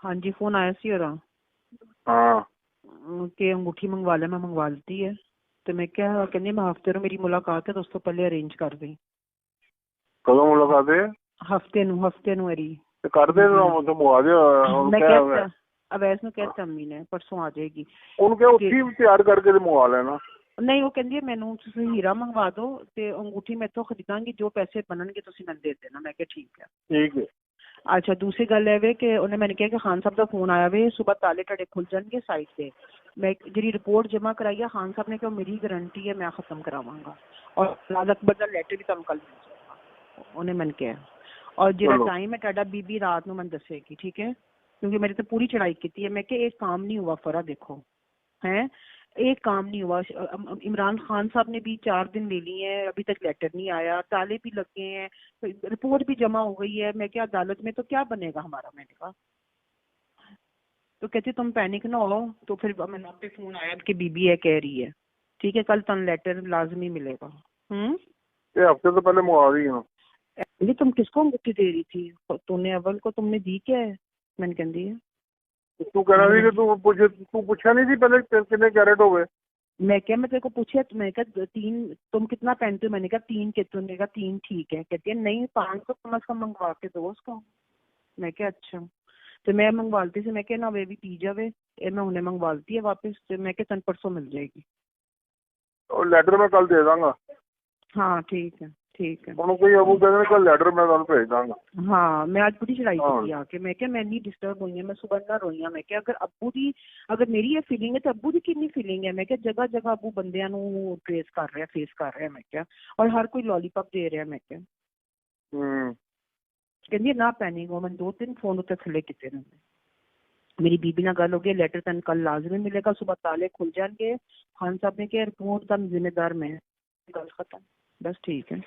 हाँ जी, फोन आया सी और हाँ कि अंगूठी मंगवा ले, मैं मंगवा ली है। तो मैं क्या कहनी, मैं हफ्ते मेरी मुलाकात है, तो उस तो पहले अरेंज कर दी। कदों मुलाकात है? हफ्ते नु मेरी कर दे तो मंगवा दे। मैं कहता अवैस ਨੂੰ कहता अम्मी ने परसों आ जाएगी। उनके ਉੱਥੇ ਤਿਆਰ ਕਰਕੇ ਮੰਗਵਾ ਲੈਣਾ। नहीं वो कहती है मैनू तुसीं हीरा मंगवा दो ते अंगूठी मैं इत्थों खरीदांगी, जो पैसे बननगे तुसीं मैनू दे देना। मैं ठीक है। ठीक है। अच्छा दूसरी गल है वे कि उन्हें मैंने कहा कि खान साहब का फोन आया वे, सुबह ताले टड़े खुल जाएंगे साइड से। मैं जी रिपोर्ट जमा कराई है, खान साहब ने कहा मेरी गारंटी है मैं खत्म करावांगा, और लाल अकबर का लेटर भी तुहानू कल मिल जाएगा, उन्हें मैंने कहा। और जो टाइम है टाडा बीबी रात को मैंने दसेगी, ठीक है, क्योंकि मेरी तो पूरी चढ़ाई की है। मैं एक काम नहीं हुआ फरा, देखो है एक काम नहीं हुआ। इमरान खान साहब ने भी 4 दिन ले लिए हैं, अभी तक लेटर नहीं आया, ताले भी लगे हैं, रिपोर्ट भी जमा हो गई है। मैं क्या अदालत में तो क्या बनेगा हमारा? मैंने कहा तो कहते तुम पैनिक ना हो। तो फिर मैंने आप पे फोन आया कि बीबी है कह रही है, ठीक है कल तन लेटर लाजमी मिलेगा। ये हफ्ते तो पहले मंगवा दी है। ये तुम किसको अंगूठी दे रही थी? तूने अव्वल को तुमने दी क्या है? मैंने कहती है तू कह रहा थी कि तू पूछा नहीं थी पहले कितने कैरेट हो गए? मैं क्या, मैं तेरे को पूछा, मैं कहा 3 तुम कितना पहनते हो? मैंने कहा 3 के, तुमने कहा 3 ठीक है। कहती है नहीं 500 कम से कम मंगवा के दो उसको। मैं क्या अच्छा, तो मैं मंगवाती थी। मैं क्या ना वे भी पी जावे, मैं उन्हें मंगवाती है वापस। तो मैं क्या तन परसों मिल जाएगी। और लेटर मैं कल दे दूंगा। हाँ ठीक है ठीक है। कोई अबू कहते कल लेटर मैं तुम भेज दूंगा। हाँ मैं आज पूरी चढ़ाई की आके। मैं क्या मैं नहीं डिस्टर्ब हुई है, मैं सुबह ना रोई। मैं क्या अगर अब्बू दी, अगर मेरी ये फीलिंग है तो अब्बू दी कितनी फीलिंग है? मैं क्या जगह जगह अब्बू बंदियां नू ट्रेस कर रहा है, फेस कर रहा है। मैं क्या और हर कोई लॉलीपॉप दे रहा है। मैं क्या कहती ना पैनिक हो। मैं 2-3 फोन उत्ते थले किते ने। मेरी बीबी ना गल हो गई, लेटर तन कल लाजमी मिलेगा, सुबह ताले खुल जाएंगे। खान साहब ने कहा रिपोर्ट का जिम्मेदार मैं। गल खत्म, बस ठीक है।